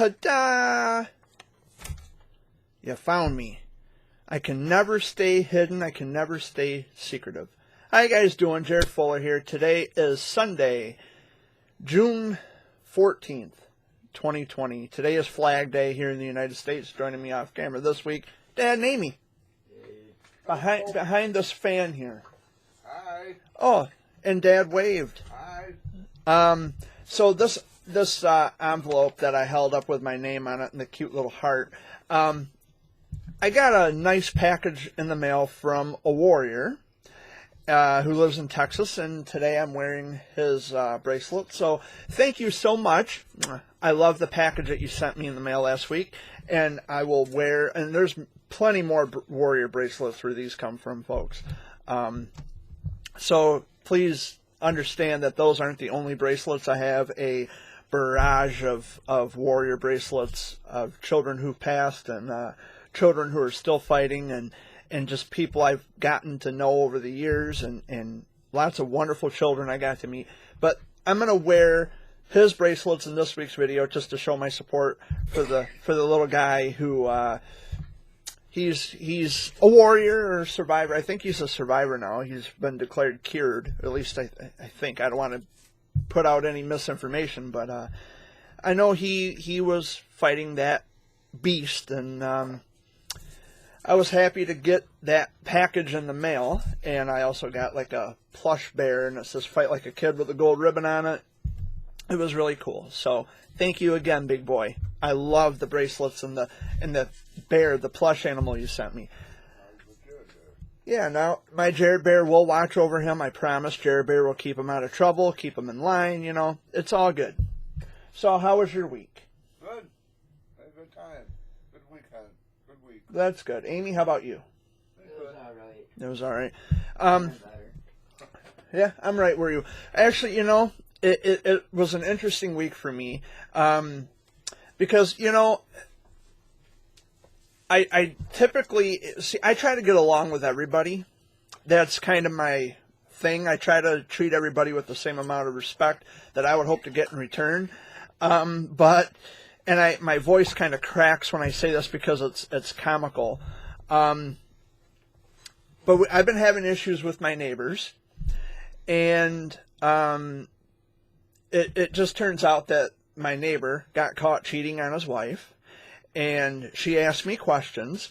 Ta-da! You found me. I can never stay hidden. I can never stay secretive. How you guys doing? Jared Fuller here. Today is Sunday, June 14th, 2020. Today is Flag Day here in the United States. Joining me off camera this week, Dad and Amy. Behind this fan here. Hi. Oh, and Dad waved. Hi. So this envelope that I held up with my name on it and the cute little heart, I got a nice package in the mail from a warrior who lives in Texas, and today I'm wearing his bracelet. So thank you so much. I love the package that you sent me in the mail last week, and I will wear, and there's plenty more warrior bracelets where these come from, folks. So please understand that those aren't the only bracelets. I have a barrage of warrior bracelets of children who've passed and children who are still fighting and just people I've gotten to know over the years and lots of wonderful children I got to meet. But I'm going to wear his bracelets in this week's video just to show my support for the little guy who he's a warrior or a survivor. I think he's a survivor now. He's been declared cured. At least I think. I don't want to put out any misinformation, but I know he was fighting that beast, and I was happy to get that package in the mail. And I also got like a plush bear, and it says "Fight Like a Kid" with a gold ribbon on it. It was really cool. So thank you again, big boy. I love the bracelets and the bear, the plush animal you sent me. Yeah, now my Jared Bear will watch over him. I promise. Jared Bear will keep him out of trouble, keep him in line. You know, it's all good. So how was your week? Good. Had a good time. Good weekend. Good week. That's good. Amy, how about you? It was alright. It was all right. Yeah, I'm right where you. Actually, you know, it was an interesting week for me because, you know, I typically, see, I try to get along with everybody. That's kind of my thing. I try to treat everybody with the same amount of respect that I would hope to get in return. My voice kind of cracks when I say this because it's comical. But I've been having issues with my neighbors, and it just turns out that my neighbor got caught cheating on his wife. And she asked me questions,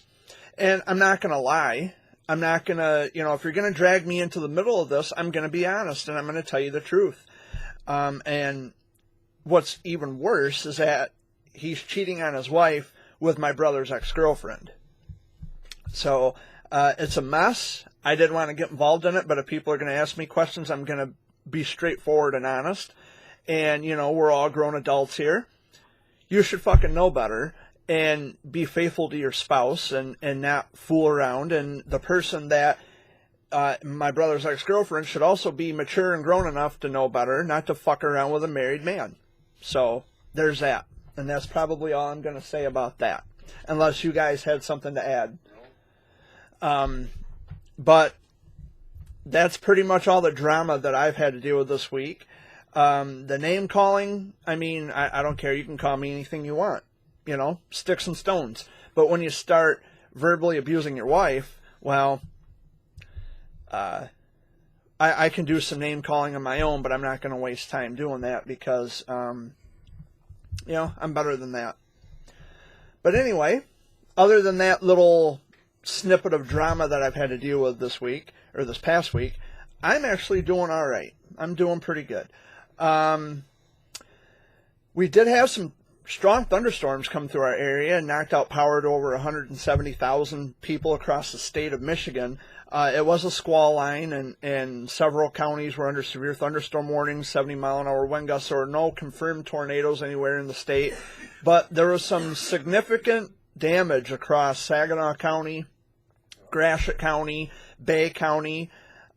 and I'm not going to lie. I'm not going to, you know, if you're going to drag me into the middle of this, I'm going to be honest, and I'm going to tell you the truth. And what's even worse is that he's cheating on his wife with my brother's ex-girlfriend. So it's a mess. I didn't want to get involved in it, but if people are going to ask me questions, I'm going to be straightforward and honest. And, you know, we're all grown adults here. You should fucking know better. And be faithful to your spouse and not fool around. And the person that, my brother's ex-girlfriend, should also be mature and grown enough to know better, not to fuck around with a married man. So there's that. And that's probably all I'm going to say about that. Unless you guys had something to add. But that's pretty much all the drama that I've had to deal with this week. The name calling, I mean, I don't care. You can call me anything you want. You know, sticks and stones. But when you start verbally abusing your wife, well, I can do some name calling on my own, but I'm not going to waste time doing that because, you know, I'm better than that. But anyway, other than that little snippet of drama that I've had to deal with this week, or this past week, I'm actually doing all right. I'm doing pretty good. We did have some strong thunderstorms come through our area and knocked out power to over 170,000 people across the state of Michigan. It was a squall line, and several counties were under severe thunderstorm warnings, 70-mile-an-hour wind gusts. There were no confirmed tornadoes anywhere in the state, but there was some significant damage across Saginaw County, Gratiot County, Bay County.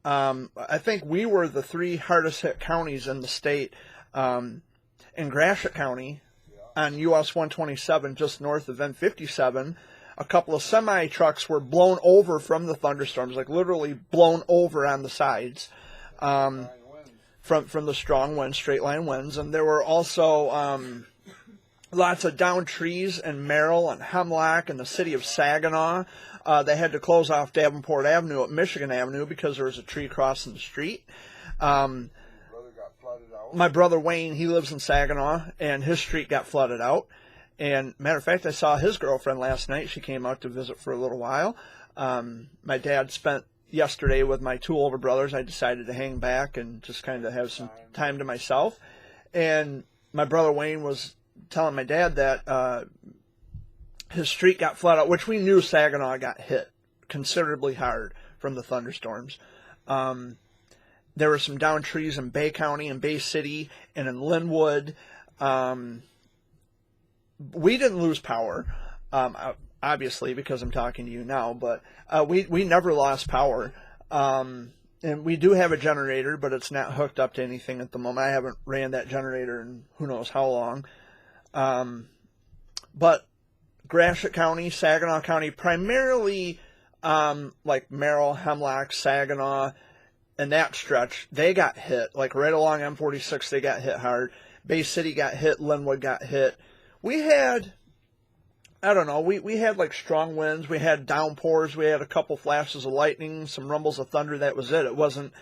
I think we were the three hardest hit counties in the state. In Gratiot County, on US 127, just north of M57, a couple of semi-trucks were blown over from the thunderstorms, like literally blown over on the sides from the strong winds, straight line winds. And there were also lots of downed trees in Merrill and Hemlock and the city of Saginaw. They had to close off Davenport Avenue at Michigan Avenue because there was a tree crossing the street. Brother got flooded out. My brother Wayne, he lives in Saginaw, and his street got flooded out. And matter of fact, I saw his girlfriend last night. She came out to visit for a little while. My dad spent yesterday with my two older brothers. I decided to hang back and just kind of have some time to myself. And my brother Wayne was telling my dad that his street got flooded out, which we knew Saginaw got hit considerably hard from the thunderstorms. There were some downed trees in Bay County and Bay City and in Linwood. We didn't lose power, obviously, because I'm talking to you now, but we never lost power. And we do have a generator, but it's not hooked up to anything at the moment. I haven't ran that generator in who knows how long. But Gratiot County, Saginaw County, primarily like Merrill, Hemlock, Saginaw, and that stretch, they got hit. Like right along M46, they got hit hard. Bay City got hit. Linwood got hit. We had, I don't know, we had like strong winds. We had downpours. We had a couple flashes of lightning, some rumbles of thunder. That was it. It wasn't,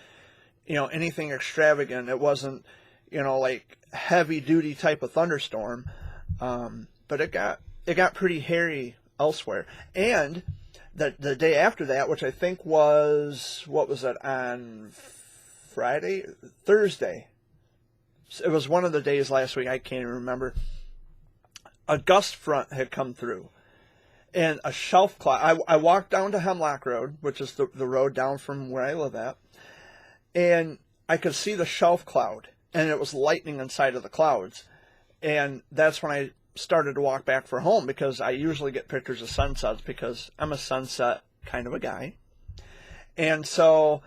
anything extravagant. It wasn't, like heavy duty type of thunderstorm. But it got pretty hairy elsewhere. And the day after that, which I think was, what was it, on Thursday. It was one of the days last week. I can't even remember. A gust front had come through, and a shelf cloud. I walked down to Hemlock Road, which is the road down from where I live at, and I could see the shelf cloud, and it was lightning inside of the clouds. And that's when I started to walk back for home, because I usually get pictures of sunsets because I'm a sunset kind of a guy. And so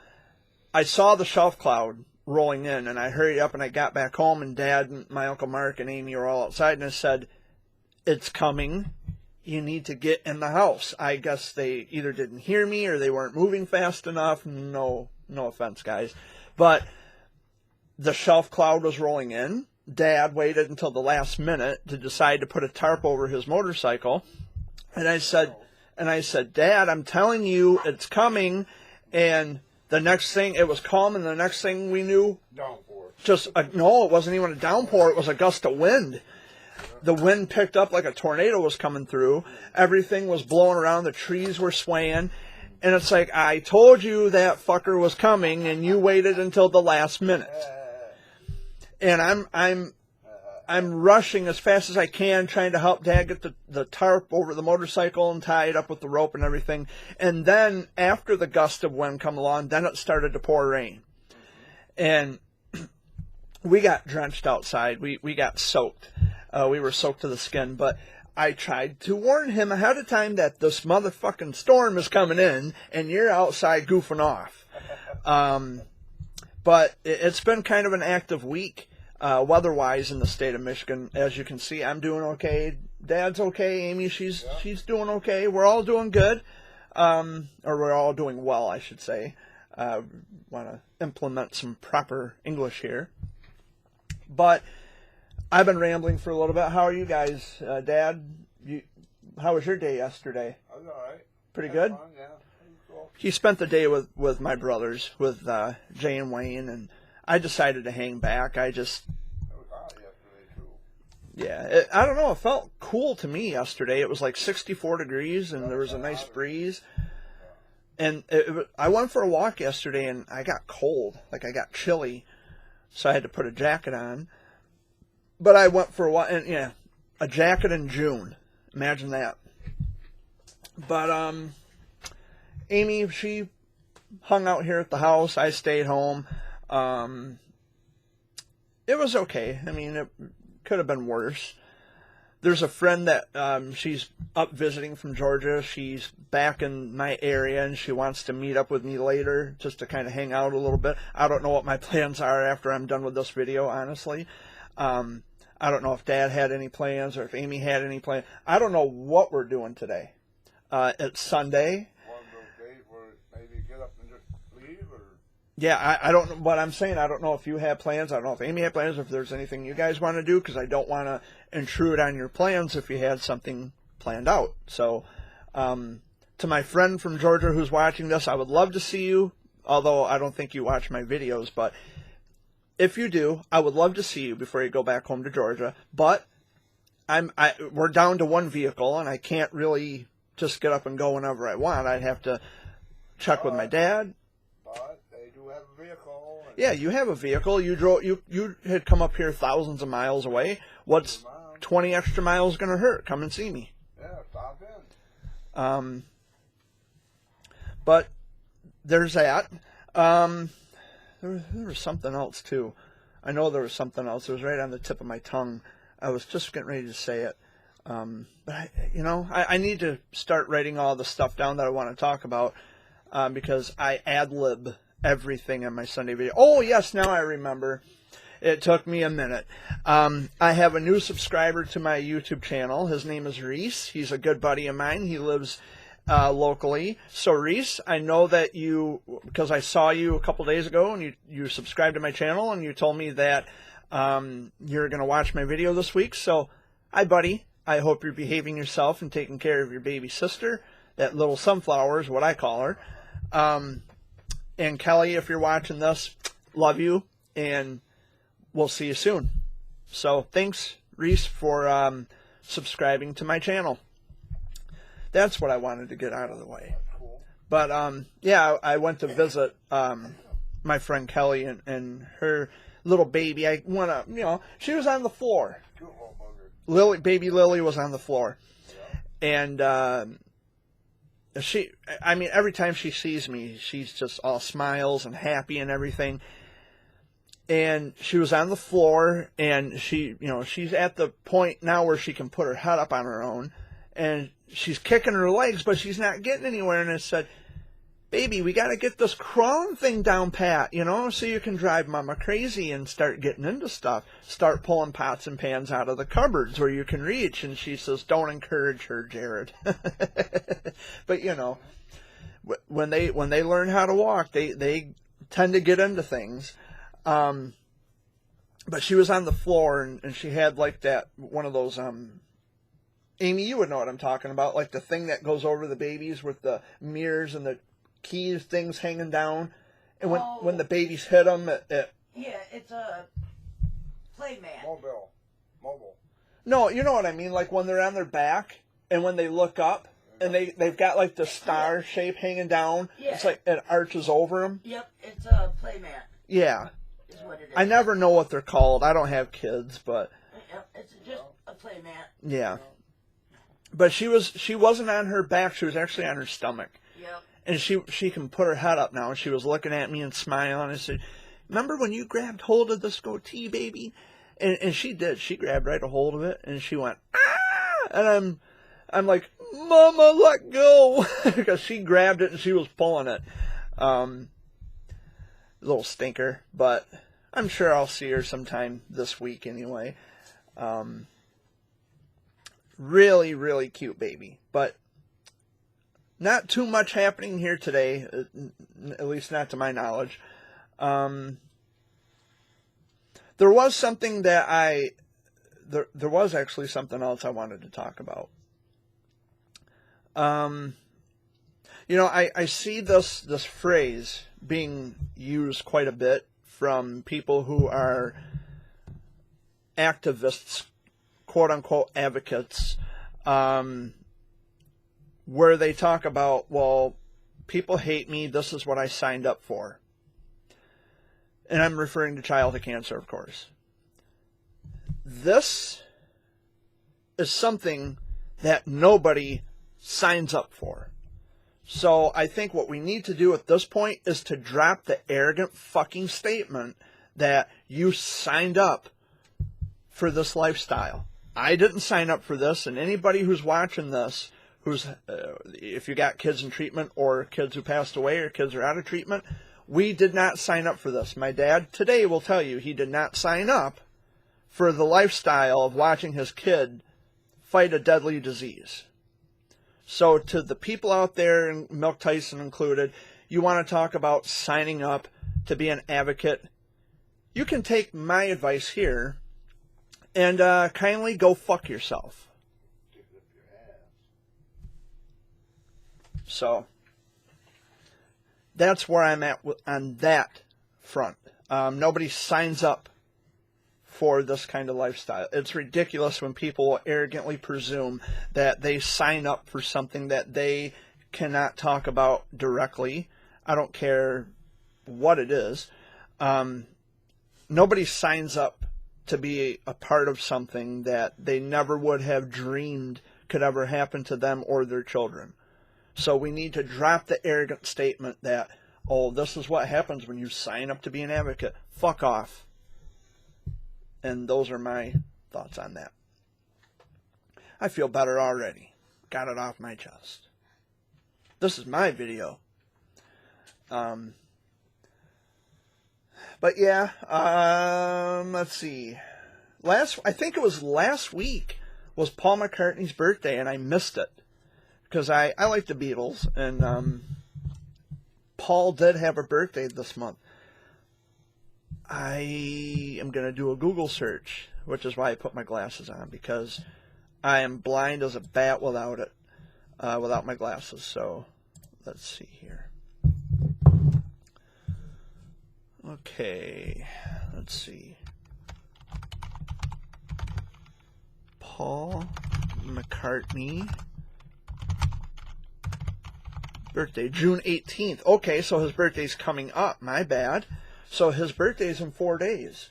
I saw the shelf cloud rolling in, and I hurried up and I got back home, and Dad and my Uncle Mark and Amy were all outside, and I said, "It's coming. You need to get in the house." I guess they either didn't hear me or they weren't moving fast enough. No offense, guys. But the shelf cloud was rolling in. Dad waited until the last minute to decide to put a tarp over his motorcycle. And I said, "Dad, I'm telling you, it's coming." And the next thing, it was calm, and the next thing we knew, Downpour. No, it wasn't even a downpour. It was a gust of wind. The wind picked up like a tornado was coming through. Everything was blowing around. The trees were swaying. And it's like, I told you that fucker was coming, and you waited until the last minute. And I'm rushing as fast as I can, trying to help Dad get the tarp over the motorcycle and tie it up with the rope and everything. And then after the gust of wind come along, then it started to pour rain. And we got drenched outside. We got soaked. We were soaked to the skin. But I tried to warn him ahead of time that this motherfucking storm is coming in, and you're outside goofing off. But it's been kind of an active week. Weather-wise in the state of Michigan. As you can see, I'm doing okay. Dad's okay. Amy, she's doing okay. We're all doing good. Or we're all doing well, I should say. Want to implement some proper English here. But I've been rambling for a little bit. How are you guys? Dad, how was your day yesterday? I was all right. Pretty good? Fun, yeah. It was cool. He spent the day with my brothers, with Jay and Wayne, and I decided to hang back. It was hot yesterday, too. Yeah, I don't know. It felt cool to me yesterday. It was like 64 degrees, and there was a nice breeze. And I went for a walk yesterday, and I got cold. Like, I got chilly, so I had to put a jacket on. But I went for a walk, and yeah, a jacket in June. Imagine that. But Amy, she hung out here at the house. I stayed home. It was okay. I mean, it could have been worse. There's a friend that she's up visiting from Georgia. She's back in my area, and she wants to meet up with me later just to kind of hang out a little bit. I don't know what my plans are after I'm done with this video, honestly. I don't know if Dad had any plans or if Amy had any plans. I don't know what we're doing today. It's Sunday. One of those days where maybe you get up and just leave, or yeah, I don't know what I'm saying. I don't know if you have plans. I don't know if Amy had plans, if there's anything you guys want to do, because I don't want to intrude on your plans if you had something planned out. So, to my friend from Georgia who's watching this, I would love to see you, although I don't think you watch my videos, but if you do, I would love to see you before you go back home to Georgia. But we're down to one vehicle, and I can't really just get up and go whenever I want. I'd have to check with my dad. But they do have a vehicle. And Yeah, you have a vehicle. You drove. You had come up here thousands of miles away. What's 20 extra miles going to hurt? Come and see me. yeah, stop in. But there's that. There was something else too. I know there was something else. It was right on the tip of my tongue. I was just getting ready to say it. But I need to start writing all the stuff down that I want to talk about, because I ad-lib everything in my Sunday video. Oh yes, now I remember. It took me a minute. I have a new subscriber to my YouTube channel. His name is Reese. He's a good buddy of mine. He lives locally. So Reese, I know that because I saw you a couple days ago, and you subscribed to my channel, and you told me that you're going to watch my video this week. So, hi buddy. I hope you're behaving yourself and taking care of your baby sister. That little sunflower is what I call her. And Kelly, if you're watching this, love you, and we'll see you soon. So thanks, Reese, for subscribing to my channel. That's what I wanted to get out of the way. Cool. But yeah, I went to visit my friend Kelly and her little baby. I went up, she was on the floor. Cute little bugger. Baby Lily was on the floor. And every time she sees me, she's just all smiles and happy and everything. And she was on the floor, and she's at the point now where she can put her head up on her own, and she's kicking her legs, but she's not getting anywhere. And I said, baby, we got to get this crawling thing down pat, so you can drive mama crazy and start getting into stuff. Start pulling pots and pans out of the cupboards where you can reach. And she says, don't encourage her, Jared. But, when they learn how to walk, they tend to get into things. But she was on the floor, and she had like that, one of those, Amy, you would know what I'm talking about, like the thing that goes over the babies with the mirrors and the keys things hanging down. And when the babies hit them, yeah, it's a playmat. Mobile. No, you know what I mean, like when they're on their back, and when they look up, and they've got like the star shape hanging down. Yeah. It's like it arches over them. Yep, it's a playmat. Yeah. Is what it is. I never know what they're called. I don't have kids, but Yep, it's just a playmat. yeah. But she wasn't on her back. She was actually on her stomach. Yep. And she can put her head up now. And she was looking at me and smiling. I said, remember when you grabbed hold of this goatee, baby? And she did. She grabbed right a hold of it. And she went, ah! And I'm like, Mama, let go. Because she grabbed it and she was pulling it. Little stinker. But I'm sure I'll see her sometime this week anyway. Really, really cute baby. But not too much happening here today, at least not to my knowledge. There was something that there was actually something else I wanted to talk about. I see this phrase being used quite a bit from people who are activists, quote-unquote advocates, where they talk about, well, people hate me, this is what I signed up for. And I'm referring to childhood cancer, of course. This is something that nobody signs up for. So I think what we need to do at this point is to drop the arrogant fucking statement that you signed up for this lifestyle. I didn't sign up for this, and anybody who's watching this, if you got kids in treatment or kids who passed away or kids who are out of treatment, we did not sign up for this. My dad today will tell you he did not sign up for the lifestyle of watching his kid fight a deadly disease. So to the people out there, and Milk Tyson included, you want to talk about signing up to be an advocate, you can take my advice here and kindly go fuck yourself. So that's where I'm at on that front. Nobody signs up for this kind of lifestyle. It's ridiculous when people arrogantly presume that they sign up for something that they cannot talk about directly. I don't care what it is. Nobody signs up to be a part of something that they never would have dreamed could ever happen to them or their children. So we need to drop the arrogant statement that, oh, this is what happens when you sign up to be an advocate. Fuck off. And those are my thoughts on that. I feel better already. Got it off my chest. This is my video. But yeah, let's see. I think it was last week was Paul McCartney's birthday, and I missed it. Because I like the Beatles, and Paul did have a birthday this month. I am going to do a Google search, which is why I put my glasses on, because I am blind as a bat without it, without my glasses. So let's see here. Okay, let's see. Paul McCartney. Birthday, June 18th. Okay, so his birthday's coming up. My bad. So his birthday's in 4 days.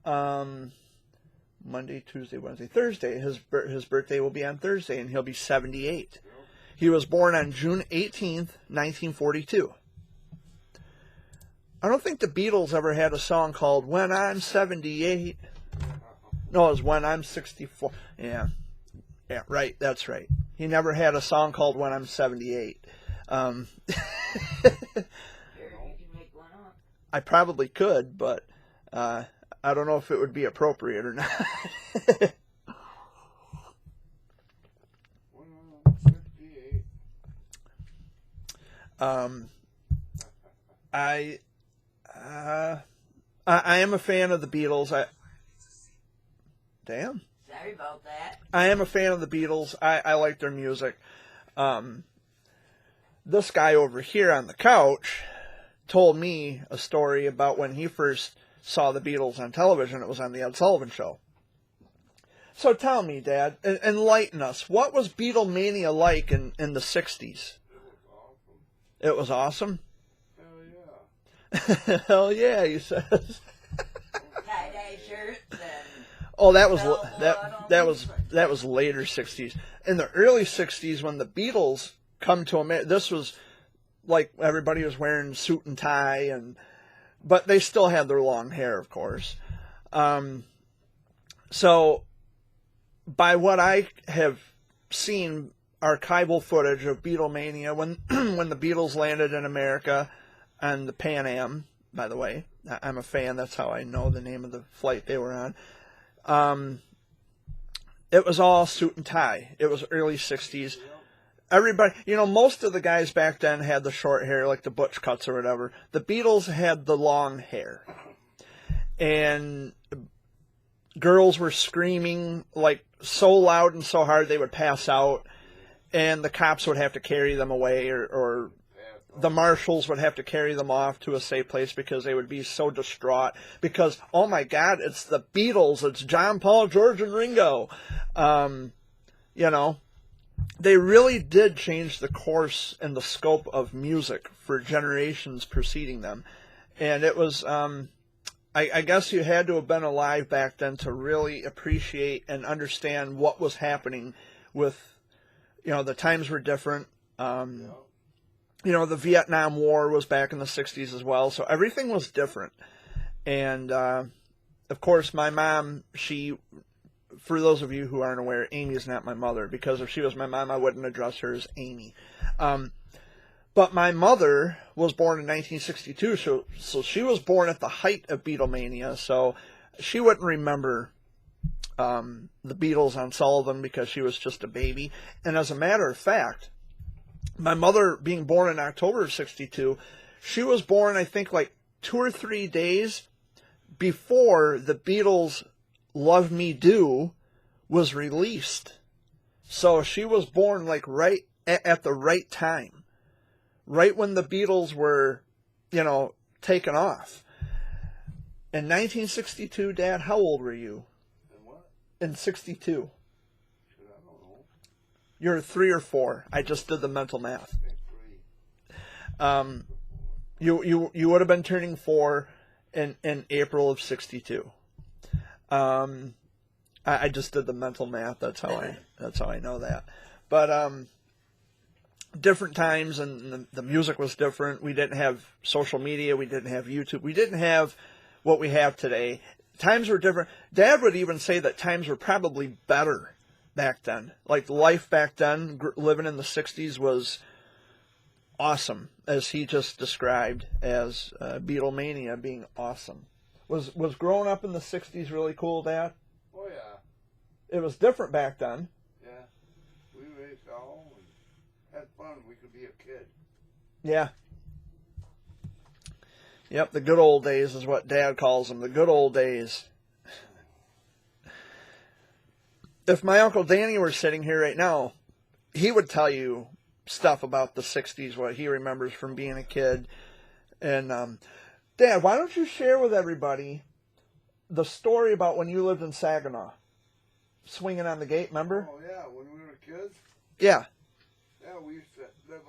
Monday, Tuesday, Wednesday, Thursday. His birthday will be on Thursday, and he'll be 78. He was born on June 18th, 1942. I don't think the Beatles ever had a song called When I'm 78. No, it was When I'm 64. Yeah, right, that's right. He never had a song called When I'm 78. I probably could, but I don't know if it would be appropriate or not. 168. I am a fan of the Beatles. Damn. Sorry about that. I am a fan of the Beatles. I like their music. This guy over here on the couch told me a story about when he first saw the Beatles on television. It was on the Ed Sullivan Show. So tell me, Dad, enlighten us. What was Beatlemania like in the 60s? It was awesome? Hell yeah. Hell yeah, he says. Tie-dye shirts and... Oh, that was later 60s. In the early 60s, when the Beatles come to America, this was like everybody was wearing suit and tie, but they still had their long hair, of course. So, by what I have seen, archival footage of Beatlemania, when when the Beatles landed in America on the Pan Am, by the way, I'm a fan. That's how I know the name of the flight they were on. It was all suit and tie. It was early 60s. Everybody, most of the guys back then had the short hair, like the butch cuts or whatever. The Beatles had the long hair. And girls were screaming like so loud and so hard they would pass out. And the cops would have to carry them away, or the marshals would have to carry them off to a safe place because they would be so distraught. Because, oh my God, it's the Beatles. It's John, Paul, George, and Ringo. They really did change the course and the scope of music for generations preceding them. And it was, I guess you had to have been alive back then to really appreciate and understand what was happening with, the times were different. The Vietnam War was back in the 60s as well, so everything was different. And, of course, my mom, for those of you who aren't aware, Amy is not my mother, because if she was my mom, I wouldn't address her as Amy. But my mother was born in 1962, so she was born at the height of Beatlemania, so she wouldn't remember the Beatles on Sullivan because she was just a baby. And as a matter of fact, my mother being born in October of 62, she was born, I think, like 2 or 3 days before the Beatles' Love Me Do was released. So she was born like right at the right time. Right when the Beatles were, taken off. In 1962, Dad, how old were you? And what? In 62. Shit, I don't know. You're 3 or 4. I just did the mental math. I think 3. You would have been turning 4 in April of 62. I just did the mental math. That's how I know that. But different times, and the music was different. We didn't have social media. We didn't have YouTube. We didn't have what we have today. Times were different. Dad would even say that times were probably better back then. Like life back then, living in the 60s was awesome, as he just described as Beatlemania being awesome. Was growing up in the 60s really cool, Dad? Oh, yeah. It was different back then. Yeah. We raced all and had fun. We could be a kid. Yeah. Yep, the good old days is what Dad calls them, the good old days. If my Uncle Danny were sitting here right now, he would tell you stuff about the 60s, what he remembers from being a kid. And, Dad, why don't you share with everybody the story about when you lived in Saginaw? Swinging on the gate, remember? Oh, yeah. When we were kids, Yeah. yeah, we used to live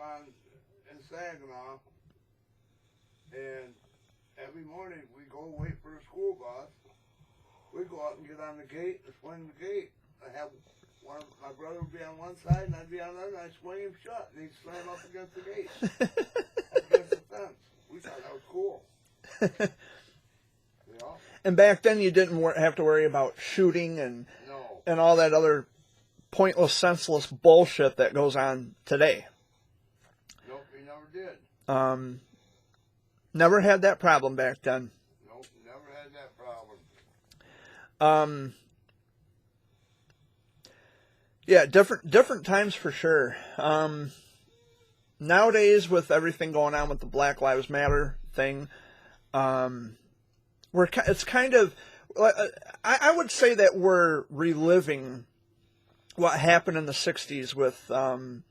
in Saginaw. And every morning we go wait for a school bus. We go out and get on the gate and swing the gate. I have my brother would be on one side and I'd be on the other, and I'd swing him shut, and he'd slam up against the gate, against the fence. We thought that was cool. Yeah. And back then you didn't have to worry about shooting and all that other pointless, senseless bullshit that goes on today. Nope, we never did. Never had that problem back then. Nope, never had that problem. Yeah, different times for sure. Nowadays, with everything going on with the Black Lives Matter thing, it's kind of, I would say that we're reliving what happened in the 60s with, the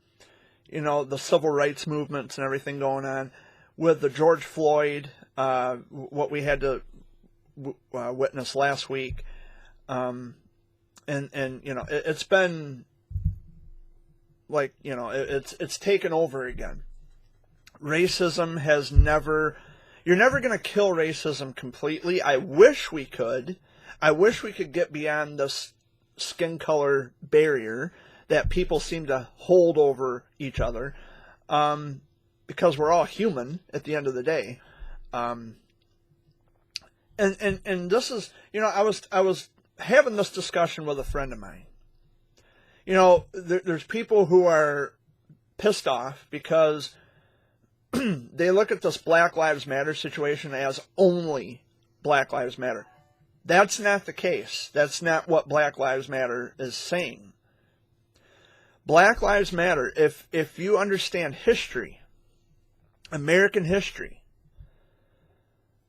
civil rights movements and everything going on, with the George Floyd, what we had to witness last week. It's been like, it's taken over again. Racism has never, you're never going to kill racism completely. I wish we could. I wish we could get beyond this skin color barrier that people seem to hold over each other, because we're all human at the end of the day. And this is, I was having this discussion with a friend of mine. There's people who are pissed off because they look at this Black Lives Matter situation as only Black Lives Matter. That's not the case. That's not what Black Lives Matter is saying. Black Lives Matter, if you understand history, American history,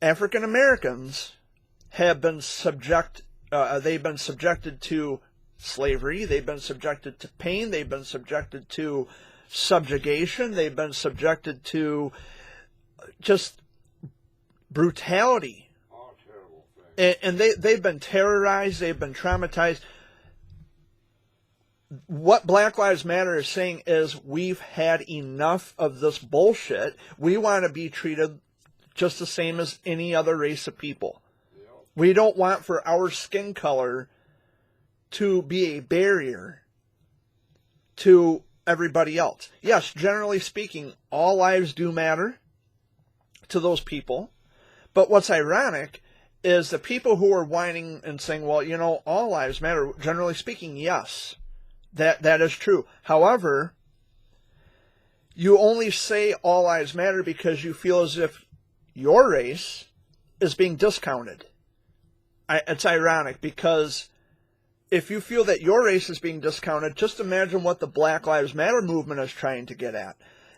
African Americans have been they've been subjected to slavery, they've been subjected to pain, they've been subjected to subjugation, they've been subjected to just brutality. All terrible things. And they've been terrorized, they've been traumatized. What Black Lives Matter is saying is, we've had enough of this bullshit. We want to be treated just the same as any other race of people. Yep. We don't want for our skin color to be a barrier to everybody else. Yes, generally speaking, all lives do matter to those people. But what's ironic is the people who are whining and saying, well, all lives matter, generally speaking, yes, that is true. However, you only say all lives matter because you feel as if your race is being discounted. It's ironic, because if you feel that your race is being discounted, just imagine what the Black Lives Matter movement is trying to get at.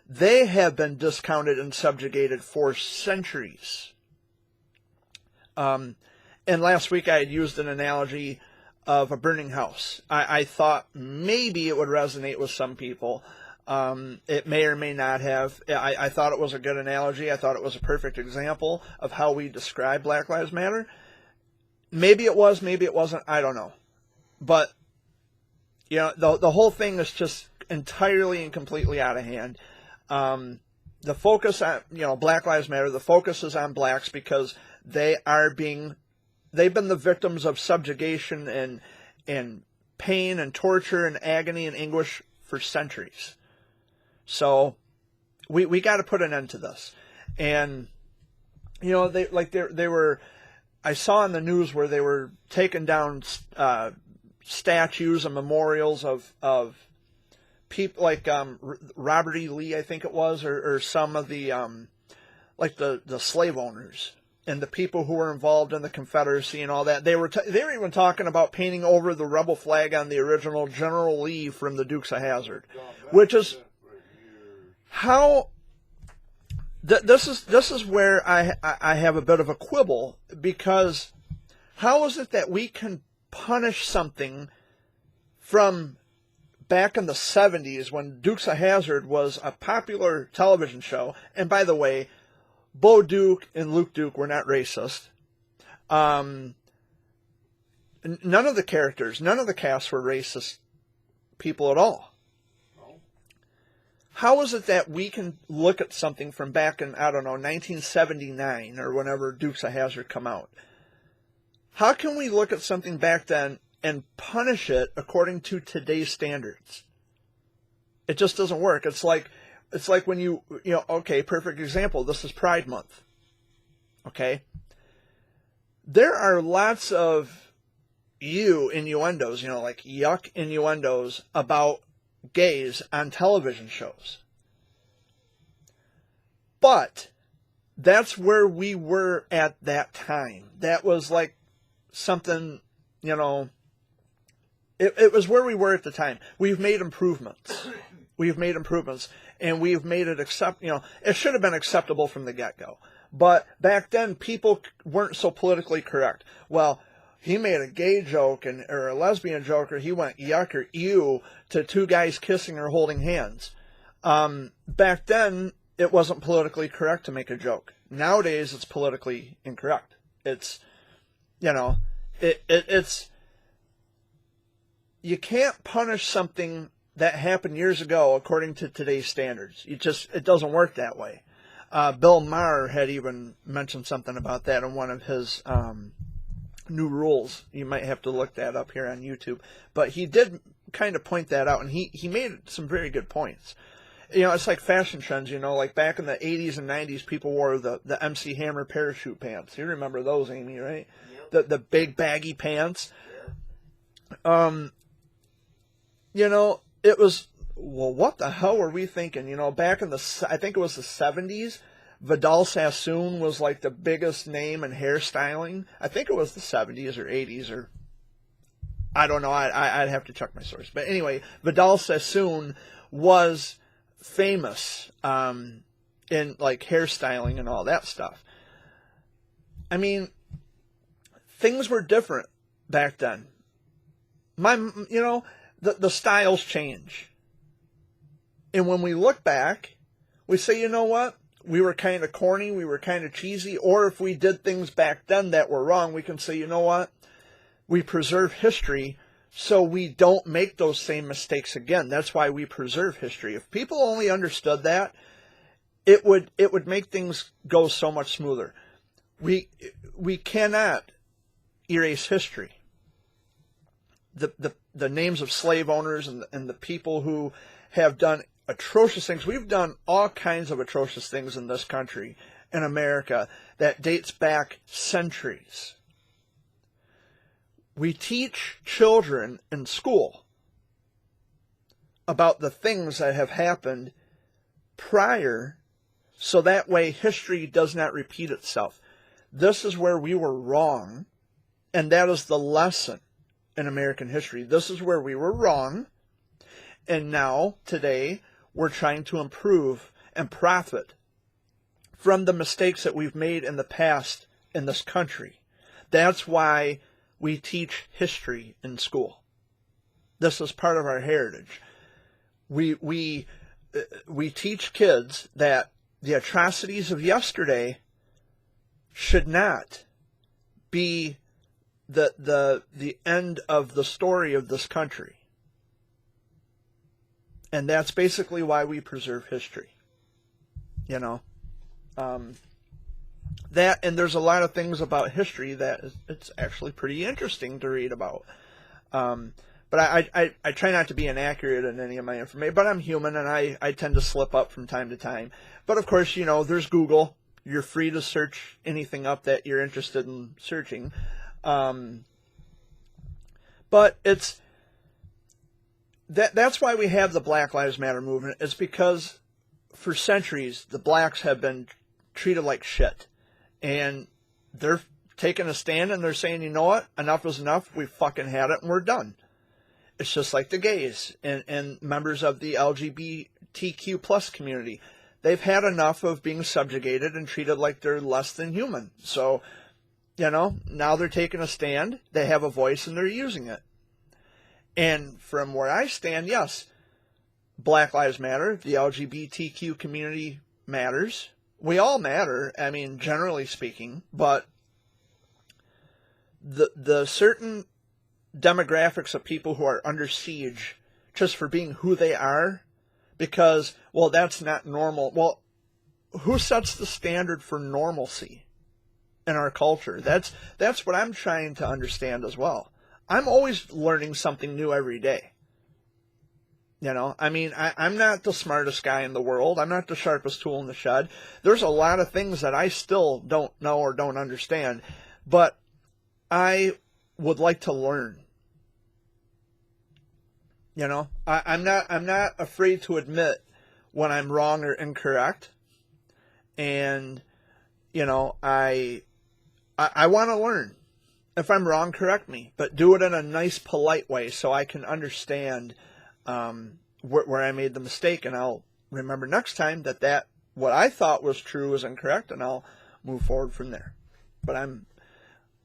They have been discounted and subjugated for centuries. And last week I had used an analogy of a burning house. I thought maybe it would resonate with some people. It may or may not have. I thought it was a good analogy. I thought it was a perfect example of how we describe Black Lives Matter. Maybe it was, maybe it wasn't. I don't know. But, you know, the whole thing is just entirely and completely out of hand. The focus on, you know, Black Lives Matter, the focus is on blacks because they've been the victims of subjugation and pain and torture and agony and anguish for centuries. So we got to put an end to this. And, you know, they were, I saw in the news where they were taking down statues and memorials of people like Robert E. Lee, I think it was, or some of the like the slave owners and the people who were involved in the Confederacy and all that. They were even talking about painting over the rebel flag on the original General Lee from the Dukes of Hazzard, which is how. This is where I have a bit of a quibble, because how is it that we can punish something from back in the 70s when Dukes of Hazzard was a popular television show? And by the way, Bo Duke and Luke Duke were not racist. None of the characters, none of the cast were racist people at all. How is it that we can look at something from back in, I don't know, 1979 or whenever Dukes of Hazzard come out? How can we look at something back then and punish it according to today's standards? It just doesn't work. It's like when you know, okay, perfect example. This is Pride Month. Okay? There are lots of innuendos, you know, like yuck innuendos about gays on television shows. But that's where we were at that time. That was like something, you know, it was where we were at the time. We've made improvements. And we've made it it should have been acceptable from the get-go. But back then, people weren't so politically correct. Well, he made a gay joke or a lesbian joke, or he went yuck or ew to two guys kissing or holding hands. Back then, it wasn't politically correct to make a joke. Nowadays, it's politically incorrect. It's, you know, it's, you can't punish something that happened years ago according to today's standards. It doesn't work that way. Bill Maher had even mentioned something about that in one of his new rules. You might have to look that up here on YouTube. But he did kind of point that out, and he made some very good points. You know, it's like fashion trends, you know, like back in the 80s and 90s, people wore the MC Hammer parachute pants. You remember those, Amy, right? Yep. The big baggy pants. Yeah. You know, it was, well, what the hell were we thinking? You know, back in I think it was the 70s, Vidal Sassoon was like the biggest name in hairstyling. I think it was the 70s or 80s, or I don't know. I'd have to check my source. But anyway, Vidal Sassoon was famous in like hairstyling and all that stuff. I mean, things were different back then. You know, the styles change. And when we look back, we say, you know what? We were kind of corny, we were kind of cheesy, or if we did things back then that were wrong, we can say, you know what? We preserve history so we don't make those same mistakes again. That's why we preserve history. If people only understood that, it would make things go so much smoother. We cannot erase history. The names of slave owners and the people who have done atrocious things. We've done all kinds of atrocious things in this country, in America, that dates back centuries. We teach children in school about the things that have happened prior, so that way history does not repeat itself. This is where we were wrong, and that is the lesson in American history. This is where we were wrong, and now, today, we're trying to improve and profit from the mistakes that we've made in the past in this country. That's why we teach history in school. This is part of our heritage. We teach kids that the atrocities of yesterday should not be the end of the story of this country. And that's basically why we preserve history. You know, that, and there's a lot of things about history that it's actually pretty interesting to read about. But I try not to be inaccurate in any of my information, but I'm human and I tend to slip up from time to time. But of course, you know, there's Google. You're free to search anything up that you're interested in searching. But that's why we have the Black Lives Matter movement. It's because for centuries, the blacks have been treated like shit. And they're taking a stand and they're saying, you know what? Enough is enough. We fucking had it and we're done. It's just like the gays and members of the LGBTQ plus community. They've had enough of being subjugated and treated like they're less than human. So, you know, now they're taking a stand. They have a voice and they're using it. And from where I stand, yes, Black Lives Matter, the LGBTQ community matters. We all matter, I mean, generally speaking, but the certain demographics of people who are under siege just for being who they are, because, well, that's not normal. Well, who sets the standard for normalcy in our culture? That's what I'm trying to understand as well. I'm always learning something new every day. You know, I mean, I'm not the smartest guy in the world. I'm not the sharpest tool in the shed. There's a lot of things that I still don't know or don't understand, but I would like to learn. You know, I'm not afraid to admit when I'm wrong or incorrect. And, you know, I want to learn. If I'm wrong, correct me, but do it in a nice, polite way so I can understand where I made the mistake, and I'll remember next time that what I thought was true was incorrect, and I'll move forward from there. But I'm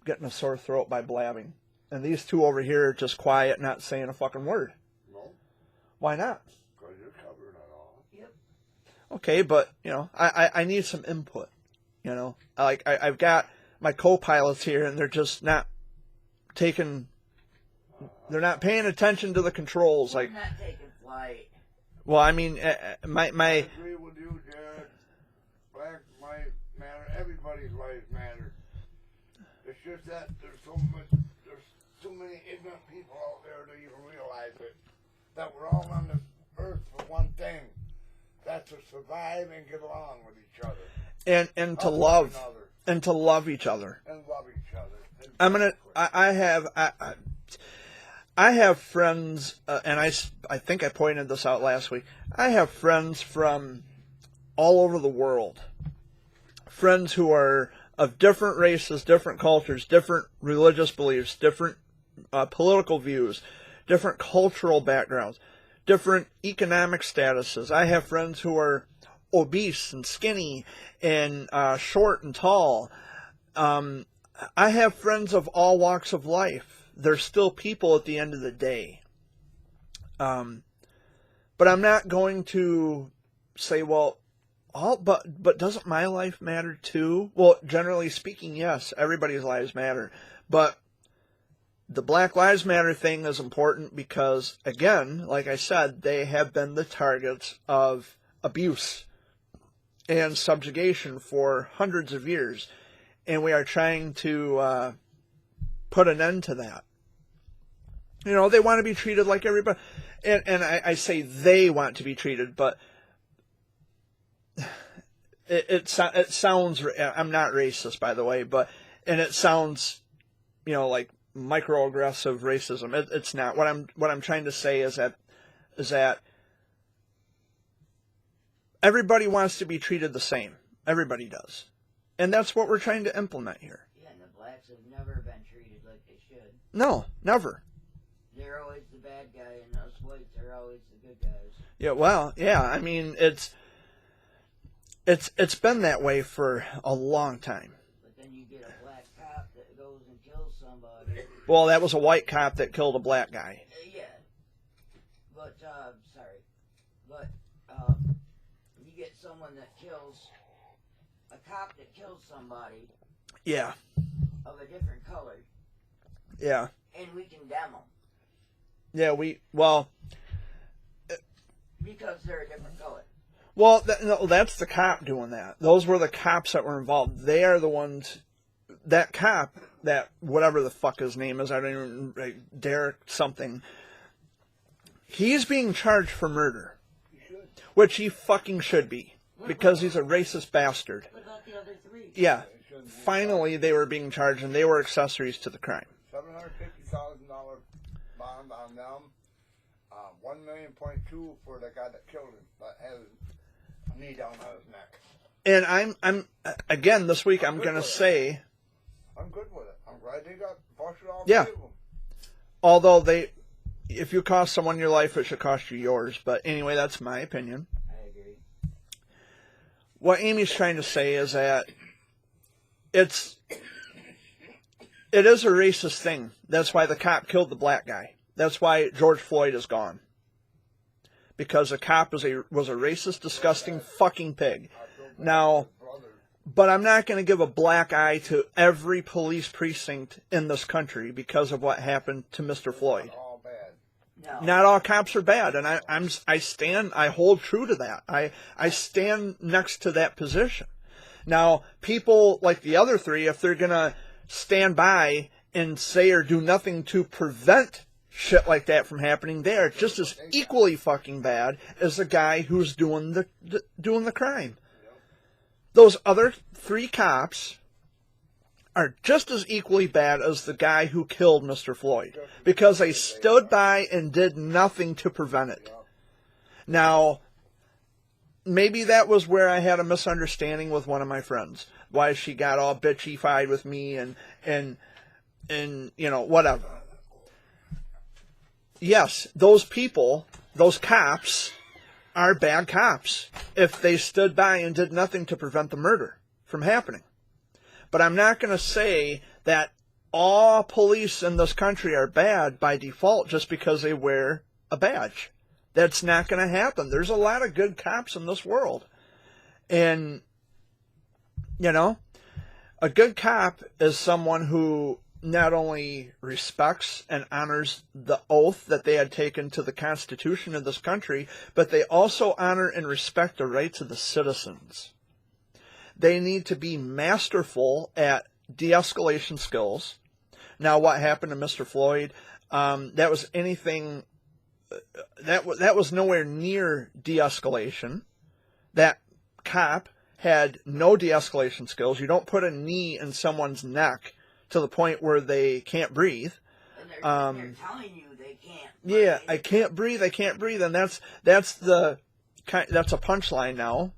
getting a sore throat by blabbing. And these two over here are just quiet, not saying a fucking word. No. Why not? Because you're covering it all. Yep. Okay, but, you know, I need some input. You know, like I've got my co-pilots here, and they're just not taking... They're not paying attention to the controls. We're Like, not taking flight. well, I mean, I my agree with you, Jared. Black lives matter. Everybody's lives matter. It's just that there's too many ignorant people out there to even realize it. That we're all on this earth for one thing. That's to survive and get along with each other. and to Help one love another and to love each other. and love each other. I'm gonna. I have friends, and I think I pointed this out last week. I have friends from all over the world. Friends who are of different races, different cultures, different religious beliefs, different political views, different cultural backgrounds, different economic statuses. I have friends who are obese and skinny and short and tall. I have friends of all walks of life. They're still people at the end of the day. But I'm not going to say, well, but doesn't my life matter too? Well, generally speaking, yes, everybody's lives matter. But the Black Lives Matter thing is important because, again, like I said, they have been the targets of abuse and subjugation for hundreds of years. And we are trying to put an end to that. You know, they want to be treated like everybody. And I say they want to be treated, but it sounds, I'm not racist, by the way, and it sounds, you know, like microaggressive racism. It's not. What I'm trying to say is that everybody wants to be treated the same. Everybody does. And that's what we're trying to implement here. Yeah, and the blacks have never been treated like they should. No, never. They're always the bad guy, and us whites are always the good guys. Yeah, well, yeah, I mean, it's been that way for a long time. But then you get a black cop that goes and somebody. Well, that was a white cop that killed a black guy. Yeah. But, sorry. But, you get someone that kills, a cop that kills somebody Yeah. of a different color, Yeah. and we condemn them Yeah, well, because they're a different color. Well, no, that's the cop doing that. Those were the cops that were involved. They are the ones. That cop, that whatever the fuck his name is, I don't even Derek something. He's being charged for murder, which he fucking should be because he's a racist bastard. What about the other three? Yeah, finally they were being charged and they were accessories to the crime. $750,000 bond on them. 1.2 for the guy that killed him, but has a knee down on his neck. And I'm again this week I'm gonna say, I'm good with it. I'm glad they got busted all Yeah. three of them. although if you cost someone your life, it should cost you yours. But anyway, that's my opinion. I agree. What Amy's trying to say is that it is a racist thing. That's why the cop killed the black guy. That's why George Floyd is gone. Because the cop was a racist, disgusting fucking pig. Now, but I'm not going to give a black eye to every police precinct in this country because of what happened to Mr. Floyd. All bad. No. Not all cops are bad, and I hold true to that. I stand next to that position. Now, people like the other three, if they're gonna stand by and say or do nothing to prevent shit like that from happening, they are just as equally fucking bad as the guy who's doing the crime. Those other three cops are just as equally bad as the guy who killed Mr. Floyd because they stood by and did nothing to prevent it. Now, maybe that was where I had a misunderstanding with one of my friends. Why she got all bitchy-fied with me and you know, whatever. Yes, those people, those cops, are bad cops if they stood by and did nothing to prevent the murder from happening. But I'm not going to say that all police in this country are bad by default just because they wear a badge. That's not going to happen. There's a lot of good cops in this world. And, you know, a good cop is someone who not only respects and honors the oath that they had taken to the Constitution of this country, but they also honor and respect the rights of the citizens. They need to be masterful at de-escalation skills. Now, what happened to Mr. Floyd, that was anything, that was nowhere near de-escalation. That cop had no de-escalation skills. You don't put a knee in someone's neck to the point where they can't breathe. And they're telling you they can't. Yeah, I can't breathe, and that's a punchline now.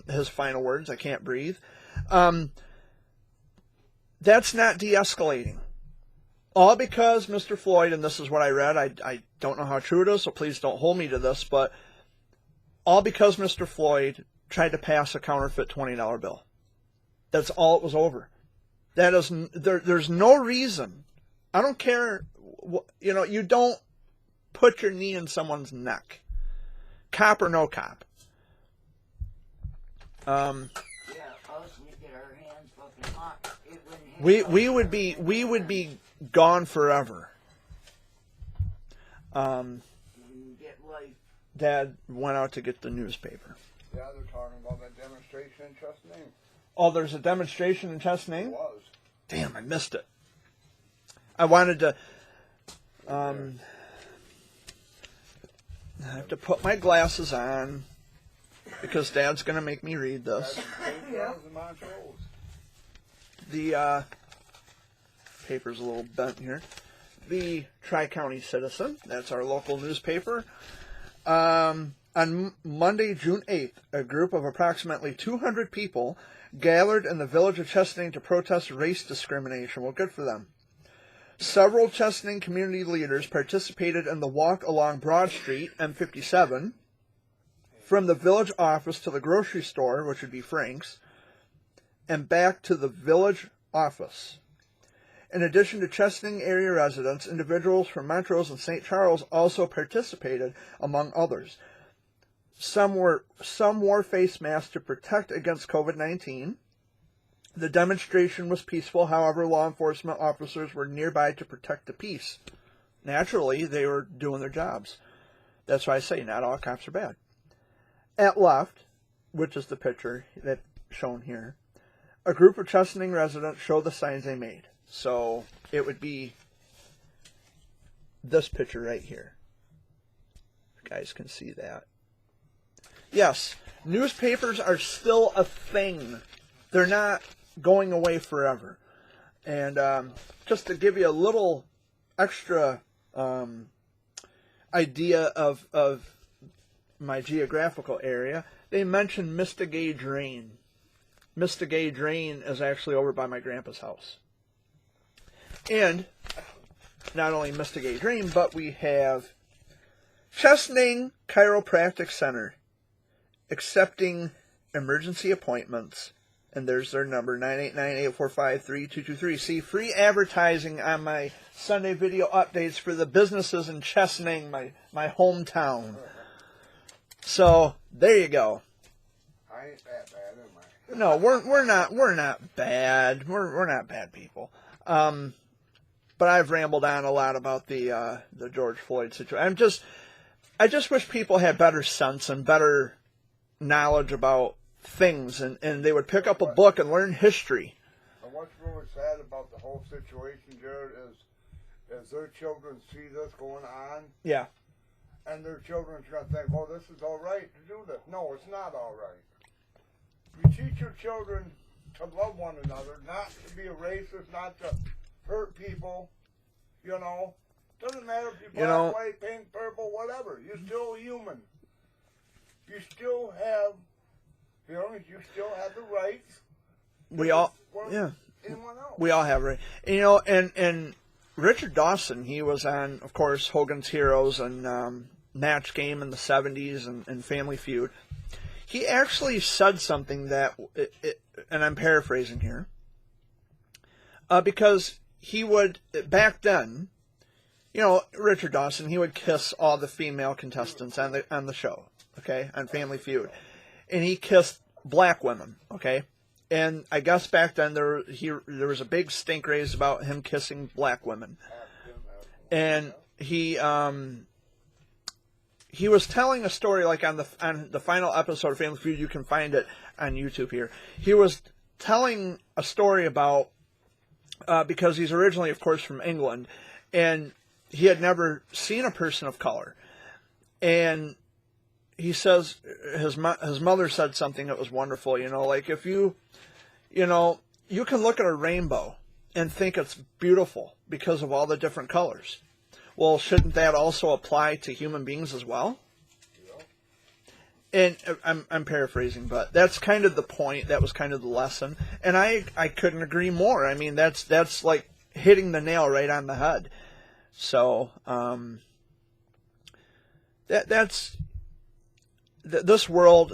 His final words, I can't breathe. That's not de-escalating. All because Mr. Floyd, and this is what I read, I don't know how true it is, so please don't hold me to this, but all because Mr. Floyd tried to pass a counterfeit $20 bill. That's all it was over. That is, there's no reason. I don't care, you know, you don't put your knee in someone's neck. Cop or no cop. Yeah, us, we get our hands fucking hot. It wouldn't hit We would be gone forever. get life. Dad went out to get the newspaper. Yeah, they're talking about that demonstration in Chesnee. Oh, there's a demonstration in Chesnee? It was. Damn, I missed it. I wanted to. I have to put my glasses on because Dad's going to make me read this. The paper's a little bent here. The Tri-County Citizen, that's our local newspaper. On Monday, June 8th, a group of approximately 200 people gathered in the village of Chesaning to protest race discrimination. Well, good for them. Several Chesaning community leaders participated in the walk along Broad Street, M57, from the village office to the grocery store, which would be Frank's, and back to the village office. In addition to Chesaning area residents, individuals from Montrose and St. Charles also participated, among others. Some wore face masks to protect against COVID-19. The demonstration was peaceful, however, law enforcement officers were nearby to protect the peace. Naturally, they were doing their jobs. That's why I say not all cops are bad. At left, which is the picture that's shown here, a group of Chesaning residents show the signs they made. So it would be this picture right here. You guys can see that. Yes, newspapers are still a thing. They're not going away forever. And just to give you a little extra idea of my geographical area, they mentioned Mistagay Drain. Mistagay Drain is actually over by my grandpa's house. And not only Mistagay Drain, but we have Chesaning Chiropractic Center accepting emergency appointments. And there's their number, 989-845-3223. See, free advertising on my Sunday video updates for the businesses in Chesaning, my hometown. So, there you go. I ain't that bad, am I? No, we're not bad. We're not bad people. But I've rambled on a lot about the George Floyd situation. I just wish people had better sense and better knowledge about things, and they would pick up a book and learn history. And what's really sad about the whole situation, Jared, is their children see this going on. Yeah. And their children's going to think, oh, this is all right to do this. No, it's not all right. You teach your children to love one another, not to be a racist, not to hurt people, you know. Doesn't matter if you're black, white, pink, purple, whatever. You're still human. You still have, you still have the rights. We all, anyone else. We all have right. And Richard Dawson, he was on, of course, Hogan's Heroes and Match Game in the 70s and Family Feud. He actually said something that, and I'm paraphrasing here, because he would, back then, Richard Dawson, he would kiss all the female contestants on the show, okay, on Family Feud. And he kissed black women, okay? And I guess back then there was a big stink raised about him kissing black women. And he was telling a story, like on the final episode of Family Feud. You can find it on YouTube here. He was telling a story about, because he's originally, of course, from England, and he had never seen a person of color. And he says his mother said something that was wonderful, like if you can look at a rainbow and think it's beautiful because of all the different colors. Well, shouldn't that also apply to human beings as well? And I'm paraphrasing, but that's kind of the point. That was kind of the lesson. And I couldn't agree more. I mean, that's like hitting the nail right on the head. So, this world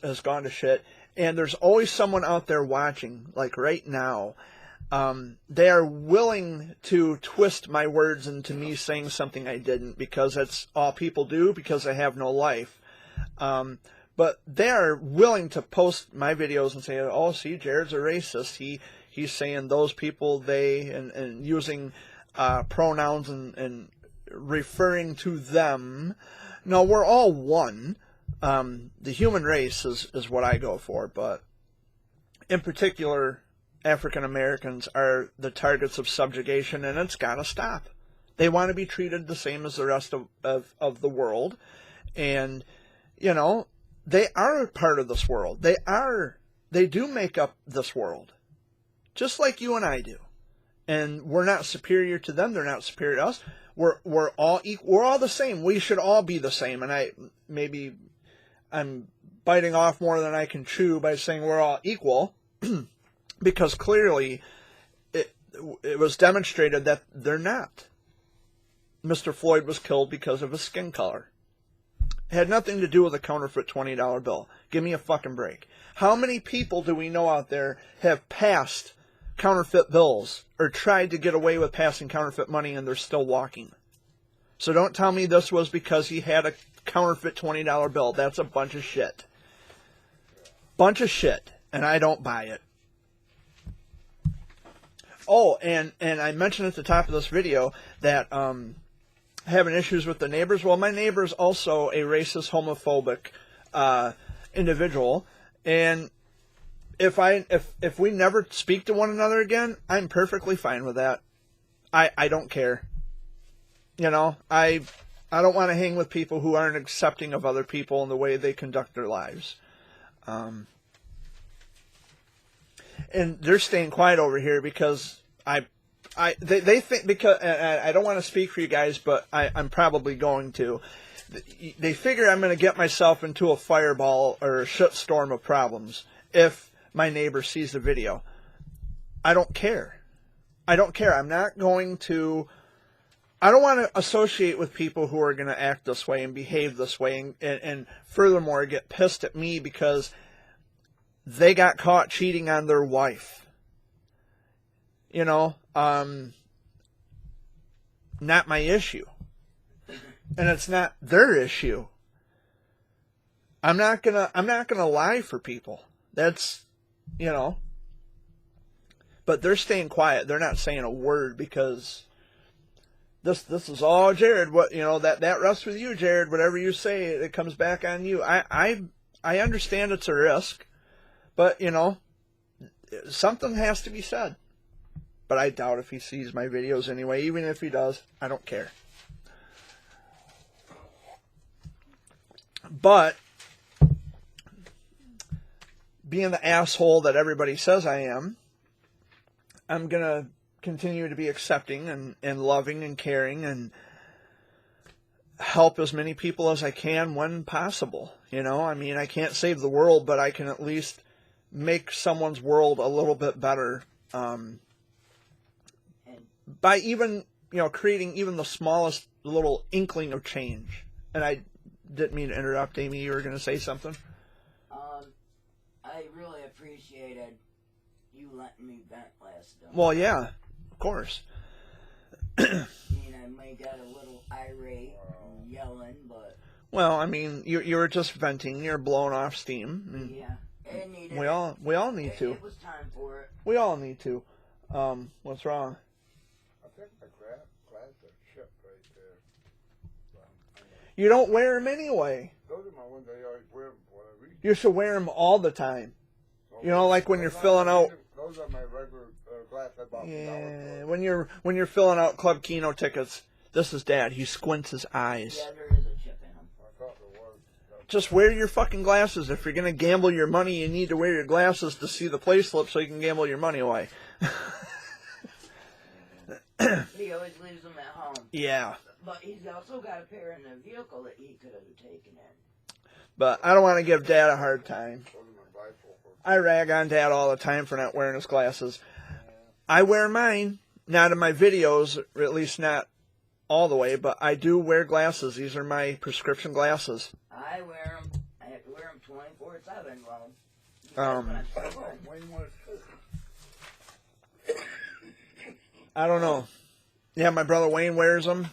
has gone to shit, and there's always someone out there watching, like right now. They are willing to twist my words into me saying something I didn't, because that's all people do, because I have no life. But they are willing to post my videos and say, oh, see, Jared's a racist. He's saying those people, they, and using pronouns and referring to them. No, we're all one. The human race is what I go for, but in particular, African Americans are the targets of subjugation, and it's got to stop. They want to be treated the same as the rest of the world, and they are part of this world. They do make up this world, just like you and I do. And we're not superior to them. They're not superior to us. We're all equal. We're all the same. We should all be the same. And I'm biting off more than I can chew by saying we're all equal, because clearly it was demonstrated that they're not. Mr. Floyd was killed because of his skin color. It had nothing to do with a counterfeit $20 bill. Give me a fucking break. How many people do we know out there have passed counterfeit bills or tried to get away with passing counterfeit money, and they're still walking. So don't tell me this was because he had a counterfeit $20 bill. That's a bunch of shit. Bunch of shit. And I don't buy it. Oh, and I mentioned at the top of this video that having issues with the neighbors. Well, my neighbor's also a racist, homophobic individual. And if we never speak to one another again, I'm perfectly fine with that. I don't care. You know, I don't want to hang with people who aren't accepting of other people and the way they conduct their lives. And they're staying quiet over here because they think, because I don't want to speak for you guys, but I'm probably going to. They figure I'm going to get myself into a fireball or a shitstorm of problems if my neighbor sees the video. I don't care. I don't care. I'm not going to. I don't want to associate with people who are going to act this way and behave this way and furthermore get pissed at me because they got caught cheating on their wife. You know, not my issue. And it's not their issue. I'm not gonna lie for people. That's, you know. But they're staying quiet. They're not saying a word because this is all Jared. What, you know, that rests with you, Jared. Whatever you say, it comes back on you. I understand it's a risk, but you know, something has to be said. But I doubt if he sees my videos anyway. Even if he does, I don't care. But being the asshole that everybody says I am, I'm going to continue to be accepting and loving and caring and help as many people as I can when possible. You know, I mean, I can't save the world, but I can at least make someone's world a little bit better by even, you know, creating even the smallest little inkling of change. And I didn't mean to interrupt, Amy. You were going to say something? I really appreciated you letting me vent last time. Well, yeah, of course. I mean, I may got a little irate and yelling, but... Well, I mean, you were just venting. You're blowing off steam. Yeah. It needed we all need to. It was time for it. We all need to. What's wrong? I think my glasses shipped right there. You don't wear them anyway. Those are my ones I always wear when I read. You should wear them all the time. You know, like when you're filling out. Those are my regular glasses I bought. Yeah, when you're filling out Club Kino tickets. This is Dad. He squints his eyes. Yeah, there is a chip in them. I thought there was. Just wear your fucking glasses. If you're gonna gamble your money, you need to wear your glasses to see the play slip so you can gamble your money away. He always leaves them at home. Yeah. But he's also got a pair in the vehicle that he could have taken in. But I don't want to give Dad a hard time. Those are my bifocals. I rag on Dad all the time for not wearing his glasses. I wear mine, not in my videos, or at least not all the way, but I do wear glasses. These are my prescription glasses. I wear them. I have to wear them 24/7. Well, Wayne was I don't know. Yeah, my brother Wayne wears them.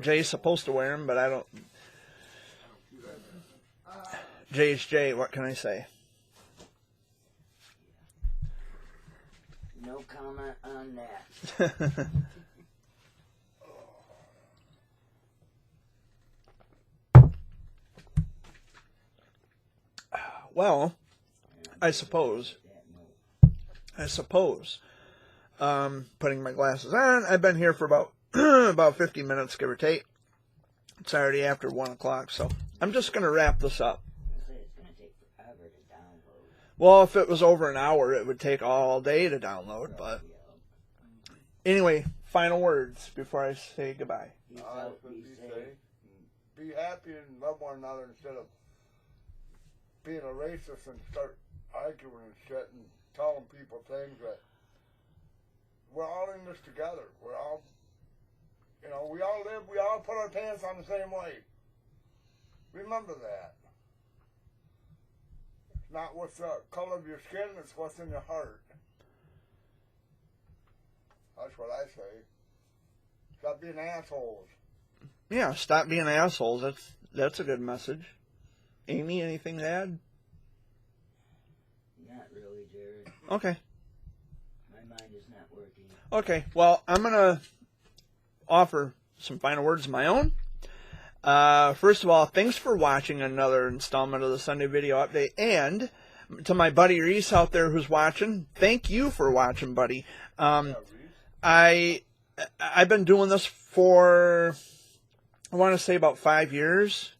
Jay's supposed to wear them, but I don't. Jay's Jay. What can I say? no comment on that. Well, I suppose. Putting my glasses on. I've been here for about 50 minutes, give or take. It's already after 1 o'clock, so I'm just going to wrap this up. It's going to take forever to download. Well, if it was over an hour, it would take all day to download, but anyway, final words before I say goodbye. Peace out, be safe. Be happy and love one another instead of being a racist and start arguing and shit and telling people things that we're all in this together. We're all, you know, we all put our pants on the same way. Remember that. It's not what's the color of your skin, it's what's in your heart. That's what I say. Stop being assholes. Yeah, stop being assholes. That's a good message. Amy, anything to add? Not really, Jared. Okay. My mind is not working. Okay, well, I'm going to offer some final words of my own. First of all, thanks for watching another installment of the Sunday Video Update. And to my buddy Reese out there who's watching, thank you for watching, buddy. I've been doing this for, I want to say about 5 years,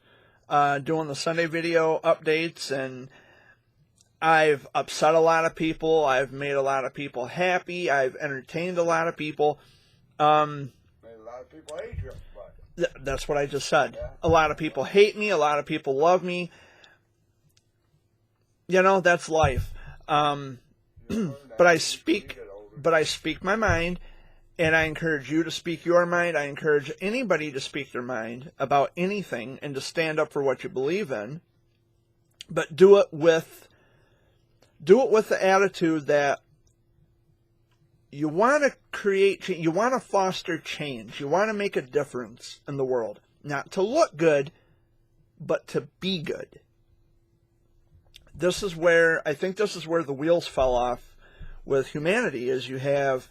doing the Sunday Video Updates, and I've upset a lot of people. I've made a lot of people happy. I've entertained a lot of people. Made a lot of people hate you, but That's what I just said. Yeah. A lot of people hate me. A lot of people love me. You know, that's life. But I speak my mind, and I encourage you to speak your mind. I encourage anybody to speak their mind about anything and to stand up for what you believe in. But do it with the attitude that you want to create, you want to foster change. You want to make a difference in the world. Not to look good, but to be good. I think this is where the wheels fell off with humanity, is you have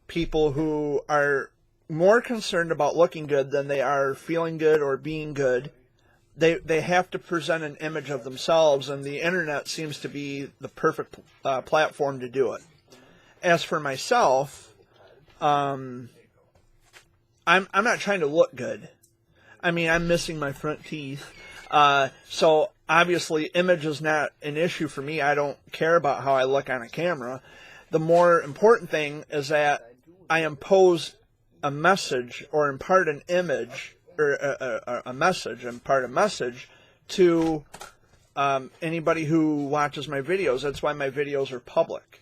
people who are more concerned about looking good than they are feeling good or being good. They have to present an image of themselves, and the internet seems to be the perfect platform to do it. As for myself, I'm not trying to look good. I mean, I'm missing my front teeth. So obviously image is not an issue for me. I don't care about how I look on a camera. The more important thing is that I impose a message or impart an image or a message, impart a message to anybody who watches my videos. That's why my videos are public.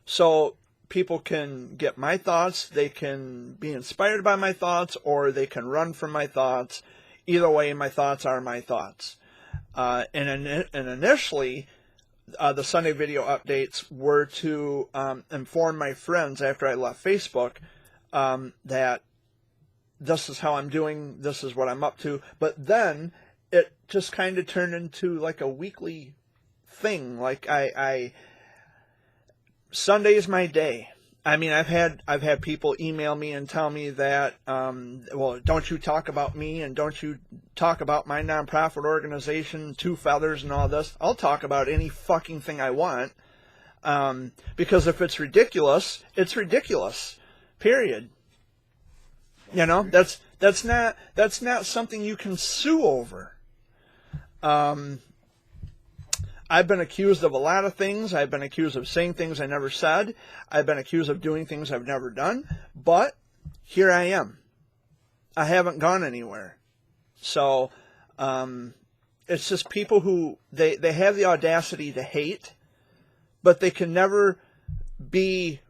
So people can get my thoughts, they can be inspired by my thoughts, or they can run from my thoughts. Either way, my thoughts are my thoughts. And initially, the Sunday Video Updates were to inform my friends after I left Facebook that this is how I'm doing, this is what I'm up to. But then it just kind of turned into like a weekly thing. Like Sunday is my day. I mean, I've had people email me and tell me that, well, don't you talk about me and don't you talk about my nonprofit organization, Two Feathers and all this. I'll talk about any fucking thing I want, because if it's ridiculous, it's ridiculous. Period. You know, that's not something you can sue over. I've been accused of a lot of things. I've been accused of saying things I never said. I've been accused of doing things I've never done. But here I am. I haven't gone anywhere. So it's just people who, they have the audacity to hate, but they can never be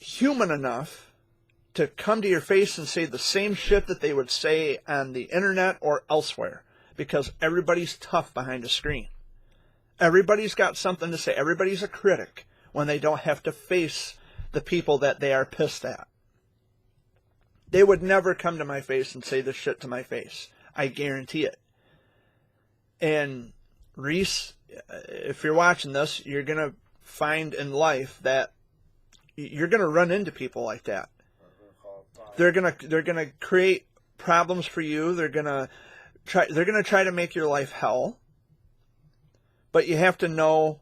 human enough to come to your face and say the same shit that they would say on the internet or elsewhere, because everybody's tough behind a screen. Everybody's got something to say. Everybody's a critic when they don't have to face the people that they are pissed at. They would never come to my face and say this shit to my face. I guarantee it. And Reese, if you're watching this, you're going to find in life that you're going to run into people like that. They're going to create problems for you. They're going to try to make your life hell. But you have to know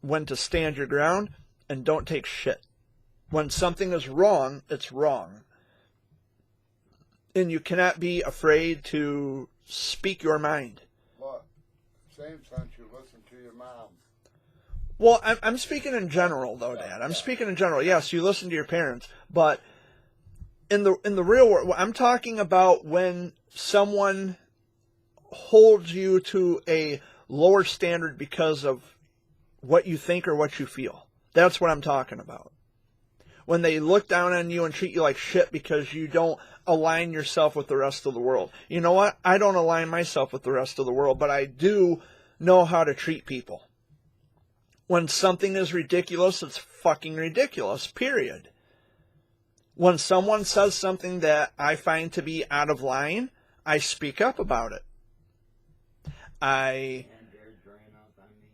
when to stand your ground and don't take shit. When something is wrong, it's wrong. And you cannot be afraid to speak your mind. Look, same sense you listen to your mom. Well, I'm speaking in general, though, Dad. I'm speaking in general. Yes, you listen to your parents, but in the real world, I'm talking about when someone holds you to a lower standard because of what you think or what you feel. That's what I'm talking about. When they look down on you and treat you like shit because you don't align yourself with the rest of the world. You know what? I don't align myself with the rest of the world, but I do know how to treat people. When something is ridiculous, it's fucking ridiculous, period. When someone says something that I find to be out of line, I speak up about it. And Jared ran off on me.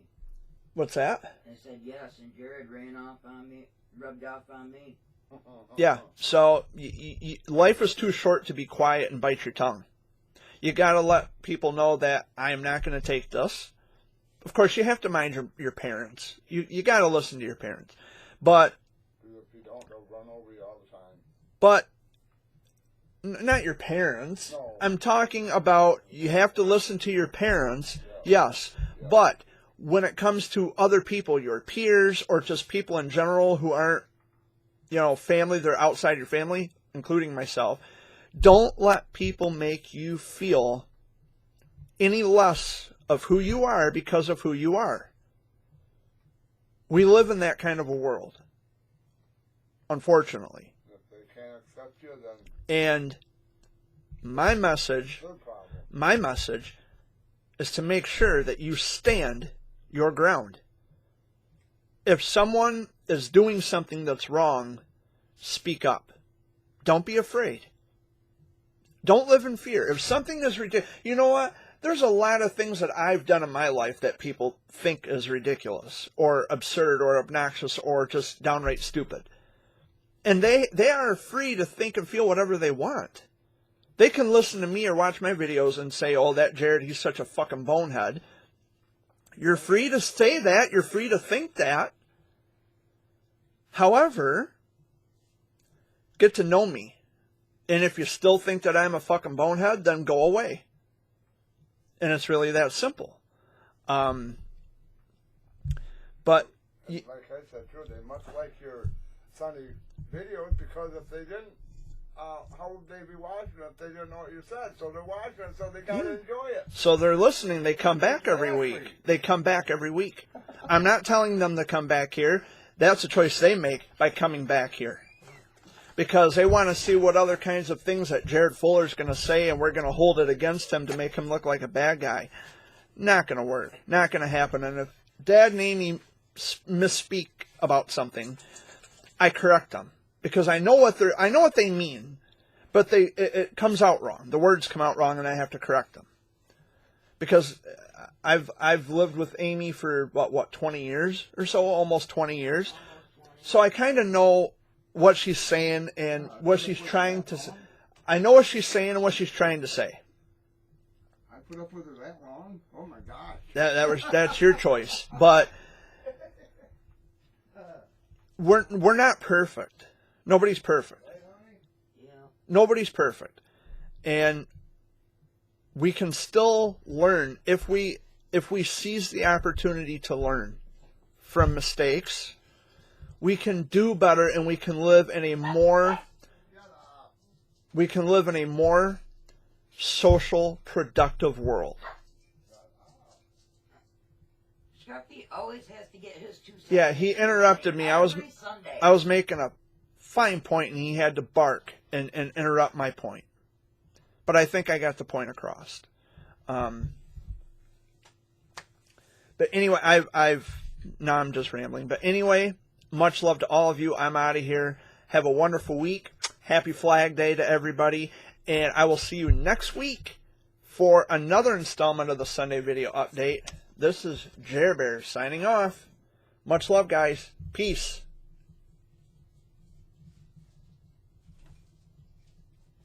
What's that? I said yes, and Jared ran off on me, rubbed off on me. Yeah, so life is too short to be quiet and bite your tongue. You got to let people know that I am not going to take this. Of course, you have to mind your parents. You got to listen to your parents. But If you don't, they'll run over you all the time. But not your parents. No. I'm talking about you have to listen to your parents, Yeah. yes. But when it comes to other people, your peers, or just people in general who aren't, family, they're outside your family, including myself, don't let people make you feel any less of who you are because of who you are. We live in that kind of a world, unfortunately. If they can't accept you, then And my message it's their problem. is to make sure that you stand your ground. If someone is doing something that's wrong, speak up. Don't be afraid. Don't live in fear. If something is ridiculous, you know what? There's a lot of things that I've done in my life that people think is ridiculous or absurd or obnoxious or just downright stupid. And they are free to think and feel whatever they want. They can listen to me or watch my videos and say, oh, that Jared, he's such a fucking bonehead. You're free to say that. You're free to think that. However, get to know me. And if you still think that I'm a fucking bonehead, then go away. And it's really that simple. But Like I said, too, they must like your Sunday videos, because if they didn't, how would they be watching it if they didn't know what you said? So they're watching it, so they gotta enjoy it. so they're listening. They come back every week. They come back every week. I'm not telling them to come back here. That's a choice they make by coming back here. Because they want to see what other kinds of things that Jared Fuller's going to say, and we're going to hold it against him to make him look like a bad guy. Not going to work. Not going to happen. And if Dad and Amy misspeak about something, I correct them, because I know what they mean, but it comes out wrong. The words come out wrong, and I have to correct them. Because I've lived with Amy for what 20 years or so, almost 20 years. So I kind of know what she's saying and what she's trying to say. I know what she's saying and what she's trying to say. I put up with it that long? Oh my gosh. That's your choice. But we're not perfect. Nobody's perfect. Yeah. Nobody's perfect. And we can still learn if we seize the opportunity to learn from mistakes. We can do better, and we can live in a more social, productive world. Scruffy always has to get his 2 cents. Yeah, he interrupted me. Every Sunday. I was making a fine point, and he had to bark and interrupt my point. But I think I got the point across. But anyway, now I'm just rambling. But anyway, much love to all of you. I'm out of here. Have a wonderful week. Happy Flag Day to everybody. And I will see you next week for another installment of the Sunday Video Update. This is Jer Bear signing off. Much love, guys. Peace.